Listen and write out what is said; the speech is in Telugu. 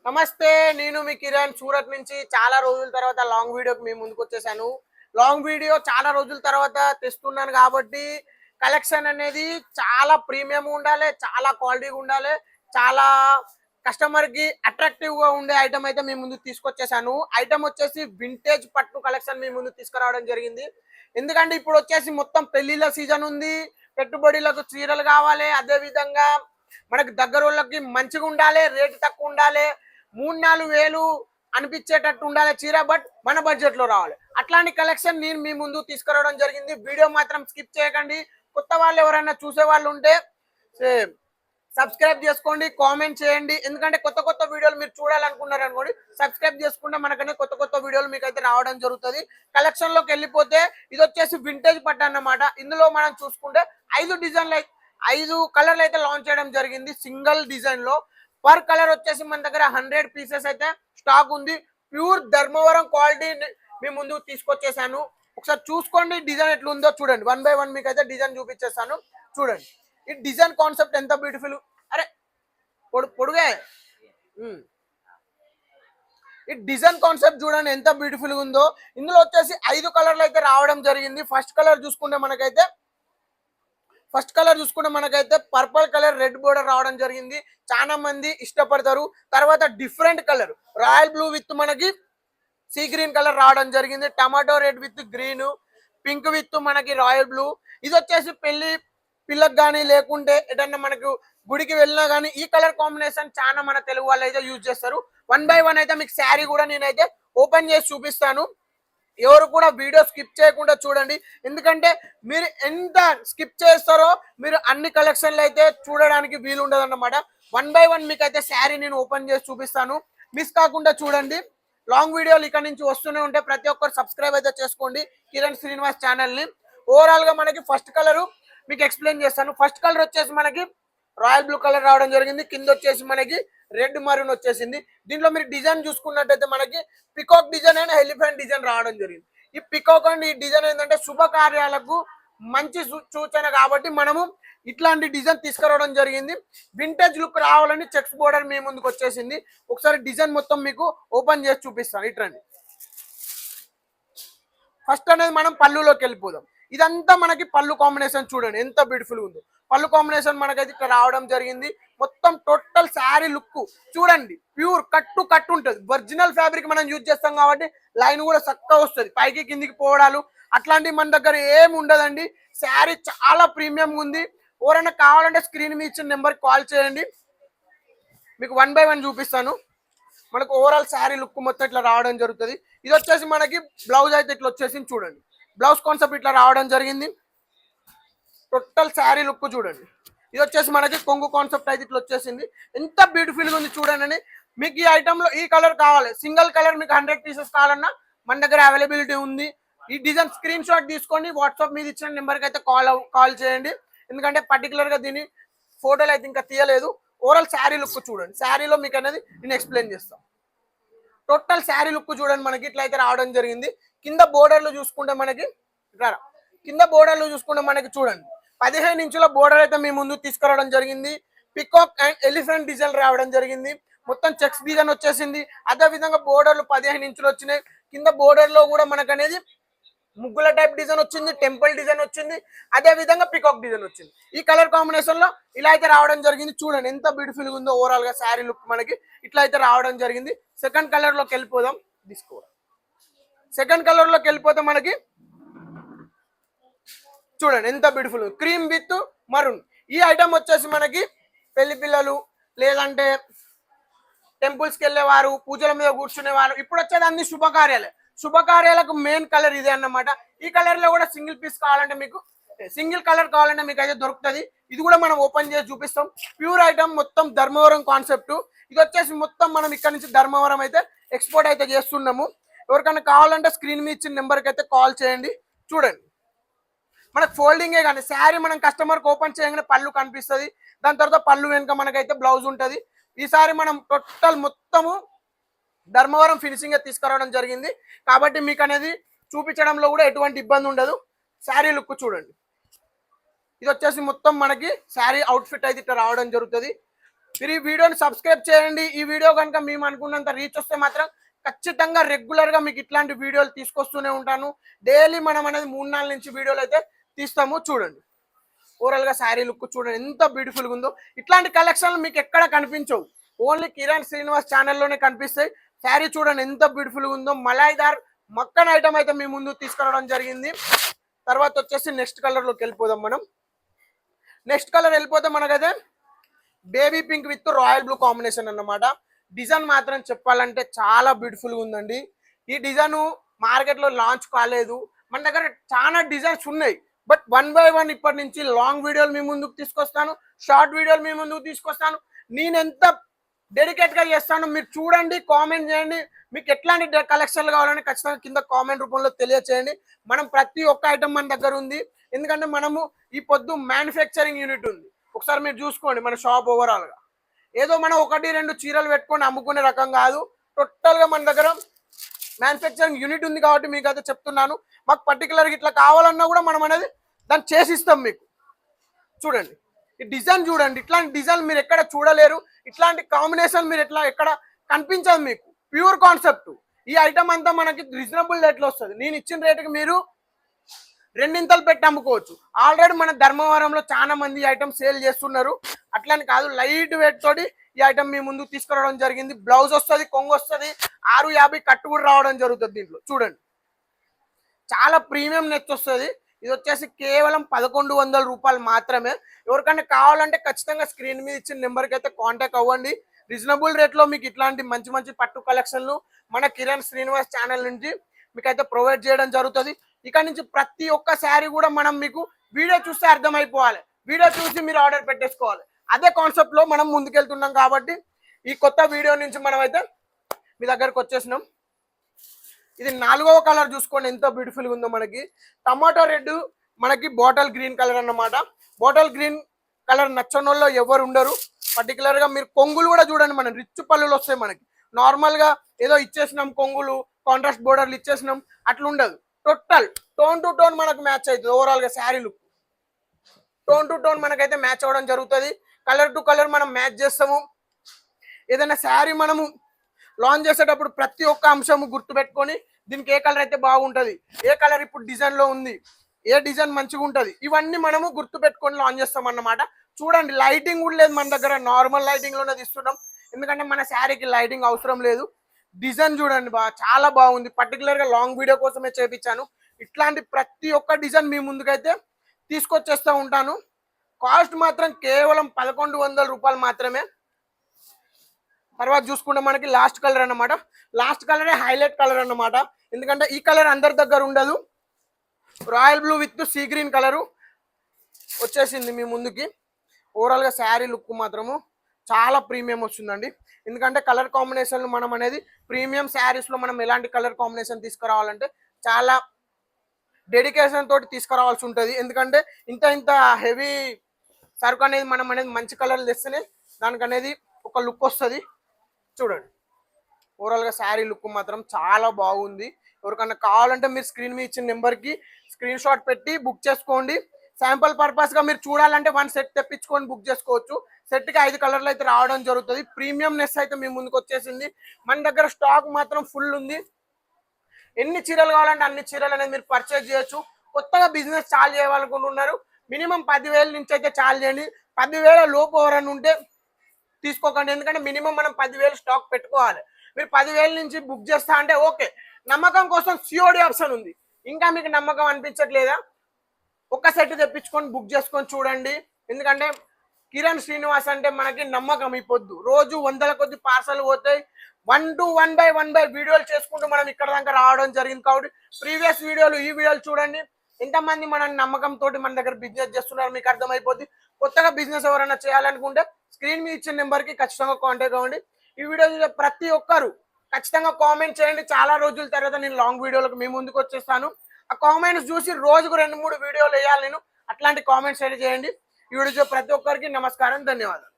నమస్తే, నేను మీ కిరణ్ సూరత్ నుంచి. చాలా రోజుల తర్వాత లాంగ్ వీడియోకి మీ ముందుకు వచ్చేసాను. లాంగ్ వీడియో చాలా రోజుల తర్వాత తెస్తున్నాను కాబట్టి కలెక్షన్ అనేది చాలా ప్రీమియం ఉండాలి, చాలా క్వాలిటీగా ఉండాలి, చాలా కస్టమర్కి అట్రాక్టివ్గా ఉండే ఐటమ్ అయితే మీ ముందుకు తీసుకొచ్చేసాను. ఐటమ్ వచ్చేసి వింటేజ్ పట్టు కలెక్షన్ మీ ముందుకు తీసుకురావడం జరిగింది. ఎందుకంటే ఇప్పుడు వచ్చేసి మొత్తం పెళ్లిళ్ళ సీజన్ ఉంది, పెట్టుబడులకు చీరలు కావాలి, అదేవిధంగా మనకి దగ్గర వాళ్ళకి మంచిగా ఉండాలి, రేటు తక్కువ ఉండాలి, 3-4 వేలు అనిపించేటట్టు ఉండాలి చీర, బట్ మన బడ్జెట్ లో రావాలి. అట్లాంటి కలెక్షన్ నేను మీ ముందు తీసుకురావడం జరిగింది. వీడియో మాత్రం స్కిప్ చేయకండి. కొత్త వాళ్ళు ఎవరైనా చూసే వాళ్ళు ఉంటే సబ్స్క్రైబ్ చేసుకోండి, కామెంట్ చేయండి. ఎందుకంటే కొత్త కొత్త వీడియోలు మీరు చూడాలనుకున్నారు అనుకోండి, సబ్స్క్రైబ్ చేసుకుంటే మనకనే కొత్త కొత్త వీడియోలు మీకు అయితే రావడం జరుగుతుంది. కలెక్షన్ లోకి వెళ్ళిపోతే ఇది వచ్చేసి వింటేజ్ పట్టు అన్నమాట. ఇందులో మనం చూసుకుంటే 5 డిజైన్లు 5 కలర్లు అయితే లాంచ్ చేయడం జరిగింది సింగిల్ డిజైన్ లో. పర్ కలర్ వచ్చేసి మన దగ్గర 100 పీసెస్ అయితే స్టాక్ ఉంది. ప్యూర్ ధర్మవరం క్వాలిటీ మీ ముందు తీసుకొచ్చేసాను. ఒకసారి చూసుకోండి డిజైన్ ఎట్లా ఉందో చూడండి. 1 బై 1 మీకు అయితే డిజైన్ చూపించేస్తాను చూడండి. ఈ డిజైన్ కాన్సెప్ట్ ఎంత బ్యూటిఫుల్, అరే పొడుగే. ఈ డిజైన్ కాన్సెప్ట్ చూడండి ఎంత బ్యూటిఫుల్ గా ఉందో. ఇందులో వచ్చేసి 5 కలర్లు అయితే రావడం జరిగింది. ఫస్ట్ కలర్ చూసుకుంటే మనకైతే పర్పుల్ కలర్ రెడ్ బోర్డర్ రావడం జరిగింది. చాలా మంది ఇష్టపడతారు. తర్వాత different colour royal blue with మనకి సీ గ్రీన్ కలర్ రావడం జరిగింది. Tomato red with green, pink with మనకి రాయల్ బ్లూ. ఇది వచ్చేసి పిల్లకు కానీ లేకుంటే ఎటన్నా మనకు గుడికి వెళ్ళినా కానీ ఈ కలర్ కాంబినేషన్ చాలా మన తెలుగు వాళ్ళు అయితే యూజ్ చేస్తారు. 1 బై 1 అయితే మీకు శారీ కూడా నేనైతే ఓపెన్ చేసి చూపిస్తాను. ఎవరు కూడా వీడియో స్కిప్ చేయకుండా చూడండి. ఎందుకంటే మీరు ఎంత స్కిప్ చేస్తారో మీరు అన్ని కలెక్షన్లు అయితే చూడడానికి వీలు ఉండదు అన్నమాట. 1 బై 1 మీకు అయితే శారీ నేను ఓపెన్ చేసి చూపిస్తాను. మిస్ కాకుండా చూడండి. లాంగ్ వీడియోలు ఇక్కడ నుంచి వస్తూనే ఉంటే ప్రతి ఒక్కరు సబ్స్క్రైబ్ అయితే చేసుకోండి కిరణ్ శ్రీనివాస్ ఛానల్ని. ఓవరాల్ గా మనకి ఫస్ట్ కలర్ మీకు ఎక్స్ప్లెయిన్ చేస్తాను. ఫస్ట్ కలర్ వచ్చేసి మనకి రాయల్ బ్లూ కలర్ రావడం జరిగింది. కింద వచ్చేసి మనకి రెడ్ మరూన్ వచ్చేసింది. దీంట్లో మీరు డిజైన్ చూసుకున్నట్టయితే మనకి peacock design and elephant design రావడం జరిగింది. ఈ పికాక్ అండ్ ఈ డిజైన్ ఏంటంటే శుభకార్యాలకు మంచి సూచన కాబట్టి మనము ఇట్లాంటి డిజైన్ తీసుకురావడం జరిగింది. వింటేజ్ లుక్ రావాలని చెక్స్ బోర్డర్ మీ ముందుకు వచ్చేసింది. ఒకసారి డిజైన్ మొత్తం మీకు ఓపెన్ చేసి చూపిస్తాను. ఇట్రండి. ఫస్ట్ అనేది మనం పళ్ళులోకి వెళ్ళిపోదాం. ఇదంతా మనకి పళ్ళు కాంబినేషన్ చూడండి ఎంత బ్యూటిఫుల్ ఉందో. పళ్ళు కాంబినేషన్ మనకైతే ఇక్కడ రావడం జరిగింది. మొత్తం టోటల్ శారీ లుక్ చూడండి. ప్యూర్ కట్టు ఉంటుంది. ఒరిజినల్ ఫ్యాబ్రిక్ మనం యూజ్ చేస్తాం కాబట్టి లైన్ కూడా చక్కగా వస్తుంది. పైకి కిందికి పోవడాలు అట్లాంటివి మన దగ్గర ఏమి ఉండదండి. శారీ చాలా ప్రీమియం ఉంది. ఎవరైనా కావాలంటే స్క్రీన్ మీద ఇచ్చిన నెంబర్కి కాల్ చేయండి. మీకు 1 బై 1 చూపిస్తాను. మనకు ఓవరాల్ శారీ లుక్ మొత్తం ఇట్లా రావడం జరుగుతుంది. ఇది వచ్చేసి మనకి బ్లౌజ్ అయితే ఇట్లా వచ్చేసింది చూడండి. బ్లౌజ్ కాన్సెప్ట్ ఇట్లా రావడం జరిగింది. టోటల్ శారీ లుక్ చూడండి. ఇది వచ్చేసి మనకి కొంగు కాన్సెప్ట్ అయితే ఇట్లా వచ్చేసింది. ఎంత బ్యూటిఫుల్ గా ఉంది చూడండి. మీకు ఈ ఐటమ్ లో ఈ కలర్ కావాలి, సింగిల్ కలర్ మీకు 100 పీసెస్ కావాలన్నా మన దగ్గర అవైలబిలిటీ ఉంది. ఈ డిజైన్ స్క్రీన్ షాట్ తీసుకొని వాట్సాప్ మీద ఇచ్చిన నెంబర్కి అయితే కాల్ చేయండి. ఎందుకంటే పర్టికులర్ గా దీని ఫోటోలు అయితే ఇంకా తీయలేదు. ఓవరాల్ శారీ లుక్ చూడండి. శారీలో మీకు అనేది నేను ఎక్స్ప్లెయిన్ చేస్తాను. టోటల్ శారీ లుక్ చూడండి మనకి ఇట్లా అయితే రావడం జరిగింది. కింద బోర్డర్లు చూసుకుంటే మనకి చూడండి 15 ఇంచుల బోర్డర్ అయితే మీ ముందు తీసుకురావడం జరిగింది. పికాక్ అండ్ ఎలిఫెంట్ డిజైన్ రావడం జరిగింది. మొత్తం చెక్స్ డిజైన్ వచ్చేసింది. అదే విధంగా బోర్డర్లు 15 ఇంచులు వచ్చినాయి. కింద బోర్డర్ లో కూడా మనకు అనేది ముగ్గుల టైప్ డిజైన్ వచ్చింది, టెంపుల్ డిజైన్ వచ్చింది, అదే విధంగా పికాక్ డిజైన్ వచ్చింది. ఈ కలర్ కాంబినేషన్ లో ఇలా అయితే రావడం జరిగింది. చూడండి ఎంత బ్యూటిఫుల్ గా ఉందో. ఓవరాల్ గా శారీ లుక్ మనకి ఇట్లా అయితే రావడం జరిగింది. సెకండ్ కలర్ లోకి వెళ్ళిపోదాం. సెకండ్ కలర్ లోకి వెళ్ళిపోతే మనకి చూడండి ఎంత బ్యూటిఫుల్ క్రీమ్ విత్ మరూన్. ఈ ఐటమ్ వచ్చేసి మనకి పెళ్లి పిల్లలు లేదంటే టెంపుల్స్కి వెళ్ళేవారు, పూజల మీద కూర్చునేవారు, ఇప్పుడు వచ్చేది అన్ని శుభకార్యాలకు మెయిన్ కలర్ ఇదే అన్నమాట. ఈ కలర్ లో కూడా సింగిల్ పీస్ కావాలంటే మీకు సింగిల్ కలర్ కావాలంటే మీకు అయితే దొరుకుతుంది. ఇది కూడా మనం ఓపెన్ చేసి చూపిస్తాం. ప్యూర్ ఐటమ్ మొత్తం ధర్మవరం కాన్సెప్ట్. ఇది వచ్చేసి మొత్తం మనం ఇక్కడ నుంచి ధర్మవరం అయితే ఎక్స్పోర్ట్ అయితే చేస్తున్నాము. ఎవరికైనా కావాలంటే స్క్రీన్ మీద ఇచ్చిన నెంబర్కి అయితే కాల్ చేయండి. చూడండి మనకు ఫోల్డింగే కానీ శారీ మనం కస్టమర్కి ఓపెన్ చేయగానే పళ్ళు కనిపిస్తుంది. దాని తర్వాత పళ్ళు వెనుక మనకైతే బ్లౌజ్ ఉంటుంది. ఈసారి మనం టోటల్ మొత్తము ధర్మవరం ఫినిషింగ్ తీసుకురావడం జరిగింది కాబట్టి మీకు అనేది చూపించడంలో కూడా ఎటువంటి ఇబ్బంది ఉండదు. శారీ లుక్ చూడండి. ఇది వచ్చేసి మొత్తం మనకి శారీ అవుట్ఫిట్ అయితే ఇట్లా రావడం జరుగుతుంది. మీరు ఈ వీడియోని సబ్స్క్రైబ్ చేయండి. ఈ వీడియో కనుక మేము అనుకున్నంత రీచ్ వస్తే మాత్రం ఖచ్చితంగా రెగ్యులర్గా మీకు ఇట్లాంటి వీడియోలు తీసుకొస్తూనే ఉంటాను. డైలీ మనం అనేది 3-4 నుంచి వీడియోలు అయితే తీస్తాము. చూడండి ఓవరాల్గా శారీ లుక్ చూడండి ఎంత బ్యూటిఫుల్గా ఉందో. ఇట్లాంటి కలెక్షన్లు మీకు ఎక్కడ కనిపించవు, ఓన్లీ కిరణ్ శ్రీనివాస్ ఛానల్లోనే కనిపిస్తాయి. శారీ చూడండి ఎంత బ్యూటిఫుల్గా ఉందో. మలాయిదార్ మక్కన్ ఐటమ్ అయితే మీ ముందు తీసుకురావడం జరిగింది. తర్వాత వచ్చేసి నెక్స్ట్ కలర్లోకి వెళ్ళిపోదాం మనం. నెక్స్ట్ కలర్ వెళ్ళిపోతే మనకైతే baby pink with royal blue combination అన్నమాట. డిజైన్ మాత్రం చెప్పాలంటే చాలా బ్యూటిఫుల్గా ఉందండి. ఈ డిజైన్ మార్కెట్లో లాంచ్ కాలేదు, మన దగ్గర చాలా డిజైన్స్ ఉన్నాయి. బట్ 1 by 1 ఇప్పటి నుంచి లాంగ్ వీడియోలు మీ ముందుకు తీసుకొస్తాను, షార్ట్ వీడియోలు మీ ముందుకు తీసుకొస్తాను. నేను ఎంత డెడికేట్గా చేస్తాను మీరు చూడండి, కామెంట్ చేయండి. మీకు ఎట్లాంటి కలెక్షన్లు కావాలని ఖచ్చితంగా కింద కామెంట్ రూపంలో తెలియచేయండి. మనం ప్రతి ఒక్క ఐటమ్ మన దగ్గర ఉంది, ఎందుకంటే మనము ఈ పొద్దు మ్యానుఫ్యాక్చరింగ్ యూనిట్ ఉంది. ఒకసారి మీరు చూసుకోండి మన షాప్ ఓవరాల్గా. ఏదో మనం 1-2 చీరలు పెట్టుకొని అమ్ముకునే రకం కాదు, టోటల్గా మన దగ్గర మ్యానుఫ్యాక్చరింగ్ యూనిట్ ఉంది కాబట్టి మీకు అయితే చెప్తున్నాను. మాకు పర్టికులర్గా ఇట్లా కావాలన్నా కూడా మనం అనేది దాన్ని చేసిస్తాం మీకు. చూడండి ఈ డిజైన్ చూడండి, ఇట్లాంటి డిజైన్ మీరు ఎక్కడ చూడలేరు, ఇట్లాంటి కాంబినేషన్ మీరు ఎక్కడ కనిపించదు మీకు. Pure concept. ఈ ఐటమ్ అంతా మనకి రీజనబుల్ రేట్లో వస్తుంది. నేను ఇచ్చిన రేటుకి మీరు 2 ఇంతలు పెట్టి అమ్ముకోవచ్చు. ఆల్రెడీ మన ధర్మవరంలో చాలా మంది ఈ ఐటమ్ సేల్ చేస్తున్నారు. అట్లని కాదు, లైట్ వెయిట్ తోటి ఈ ఐటమ్ మీ ముందుకు తీసుకురావడం జరిగింది. బ్లౌజ్ వస్తుంది, కొంగు వస్తుంది, 650 కట్టు కూడా రావడం జరుగుతుంది. దీంట్లో చూడండి చాలా ప్రీమియం నెచ్ వస్తుంది. ఇది వచ్చేసి కేవలం 1100 రూపాయలు మాత్రమే. ఎవరికైనా కావాలంటే ఖచ్చితంగా స్క్రీన్ మీద ఇచ్చిన నెంబర్కి అయితే కాంటాక్ట్ అవ్వండి. రీజనబుల్ రేట్లో మీకు ఇట్లాంటి మంచి మంచి పట్టు కలెక్షన్లు మన కిరణ్ శ్రీనివాస్ ఛానల్ నుంచి మీకు అయితే ప్రొవైడ్ చేయడం జరుగుతుంది. ఇక్కడ నుంచి ప్రతి ఒక్క శారీ కూడా మనం మీకు వీడియో చూస్తే అర్థమైపోవాలి, వీడియో చూసి మీరు ఆర్డర్ పెట్టేసుకోవాలి. అదే కాన్సెప్ట్లో మనం ముందుకెళ్తున్నాం కాబట్టి ఈ కొత్త వీడియో నుంచి మనం అయితే మీ దగ్గరకు వచ్చేసినాం. ఇది 4వ కలర్ చూసుకోండి ఎంత బ్యూటిఫుల్గా ఉందో. మనకి టమాటో రెడ్, మనకి బాటిల్ గ్రీన్ కలర్ అన్నమాట. బాటిల్ గ్రీన్ కలర్ నచ్చని వాళ్ళు ఎవరు ఉండరు. పర్టికులర్గా మీరు కొంగులు కూడా చూడండి, మన రిచ్ పళ్ళులు వస్తాయి మనకి. నార్మల్గా ఏదో ఇచ్చేసినాం కొంగులు, కాంట్రాస్ట్ బోర్డర్లు ఇచ్చేసినాం అట్లా ఉండదు. టోటల్ టోన్ టు టోన్ మనకు మ్యాచ్ అవుతుంది. ఓవరాల్గా sari look tone to tone మనకైతే మ్యాచ్ అవ్వడం జరుగుతుంది. కలర్ టు కలర్ మనం మ్యాచ్ చేస్తాము. ఏదైనా శారీ మనము లాంచ్ చేసేటప్పుడు ప్రతి ఒక్క అంశము గుర్తుపెట్టుకొని దీనికి ఏ కలర్ అయితే బాగుంటుంది, ఏ కలర్ ఇప్పుడు డిజైన్లో ఉంది, ఏ డిజైన్ మంచిగా ఉంటుంది, ఇవన్నీ మనము గుర్తుపెట్టుకొని లాంచ్ చేస్తాం అన్నమాట. చూడండి లైటింగ్ కూడా లేదు మన దగ్గర, నార్మల్ లైటింగ్లోనే తీస్తున్నాం, ఎందుకంటే మన శారీకి లైటింగ్ అవసరం లేదు. డిజైన్ చూడండి చాలా బాగుంది. పర్టికులర్గా లాంగ్ వీడియో కోసమే చేపించాను. ఇట్లాంటి ప్రతి ఒక్క డిజైన్ మీ ముందుకైతే తీసుకొచ్చేస్తూ ఉంటాను. కాస్ట్ మాత్రం కేవలం 1100 రూపాయలు మాత్రమే. తర్వాత చూసుకుంటే మనకి లాస్ట్ కలర్ అన్నమాట. లాస్ట్ కలరే హైలైట్ కలర్ అన్నమాట, ఎందుకంటే ఈ కలర్ అందరి దగ్గర ఉండదు. Royal blue with sea green colour వచ్చేసింది మీ ముందుకి. ఓవరాల్గా శారీ లుక్ మాత్రము చాలా ప్రీమియం వస్తుందండి. ఎందుకంటే కలర్ కాంబినేషన్లు మనం అనేది ప్రీమియం శారీస్లో మనం ఎలాంటి కలర్ కాంబినేషన్ తీసుకురావాలంటే చాలా డెడికేషన్ తోటి తీసుకురావాల్సి ఉంటుంది. ఎందుకంటే ఇంత హెవీ సరుకు అనేది మనం అనేది మంచి కలర్లు తెస్తేనే దానికి అనేది ఒక లుక్ వస్తుంది. చూడండి ఓవరాల్గా శారీ లుక్ మాత్రం చాలా బాగుంది. ఎవరికన్నా కావాలంటే మీరు స్క్రీన్ మీద ఇచ్చిన నెంబర్కి స్క్రీన్ షాట్ పెట్టి బుక్ చేసుకోండి. శాంపుల్ పర్పస్గా మీరు చూడాలంటే 1 సెట్ తెప్పించుకొని బుక్ చేసుకోవచ్చు. సెట్కి 5 కలర్లు అయితే రావడం జరుగుతుంది. ప్రీమియం నెస్ అయితే మీ ముందుకు వచ్చేసింది. మన దగ్గర స్టాక్ మాత్రం ఫుల్ ఉంది. ఎన్ని చీరలు కావాలంటే అన్ని చీరలు అనేది మీరు పర్చేజ్ చేయొచ్చు. కొత్తగా బిజినెస్ చాలు చేయాలనుకుంటున్నారు, మినిమం 10,000 నుంచి అయితే చాలు చేయండి. 10,000 లోపు ఎవరైనా ఉంటే తీసుకోకండి, ఎందుకంటే మినిమం మనం 10,000 స్టాక్ పెట్టుకోవాలి. మీరు 10,000 నుంచి బుక్ చేస్తా అంటే ఓకే, నమ్మకం కోసం సిఓడి ఆప్షన్ ఉంది. ఇంకా మీకు నమ్మకం అనిపించట్లేదా, ఒక సెట్ తెప్పించుకొని బుక్ చేసుకొని చూడండి. ఎందుకంటే కిరణ్ శ్రీనివాస్ అంటే మనకి నమ్మకం. ఈ పొద్దు రోజు 100ల కొద్ది పార్సల్ పోతాయి. 1 by 1 వీడియోలు చేసుకుంటూ మనం ఇక్కడ దాకా రావడం జరిగింది. కాబట్టి ప్రీవియస్ వీడియోలు ఈ వీడియోలు చూడండి, ఎంతమంది మన నమ్మకంతో మన దగ్గర బిజినెస్ చేస్తున్నారు మీకు అర్థమైపోద్ది. కొత్తగా బిజినెస్ ఎవరైనా చేయాలనుకుంటే స్క్రీన్ మీద ఇచ్చిన నెంబర్కి ఖచ్చితంగా కాంటాక్ట్ అవ్వండి. ఈ వీడియో చూసే ప్రతి ఒక్కరు ఖచ్చితంగా కామెంట్ చేయండి. చాలా రోజుల తర్వాత నేను లాంగ్ వీడియోలకు మీ ముందుకు వచ్చేస్తాను. ఆ కామెంట్స్ చూసి రోజుకు 2-3 వీడియోలు వేయాలి నేను. అట్లాంటి కామెంట్స్ అయితే చేయండి. ఈ వీడియో ప్రతి ఒక్కరికి నమస్కారం, ధన్యవాదాలు.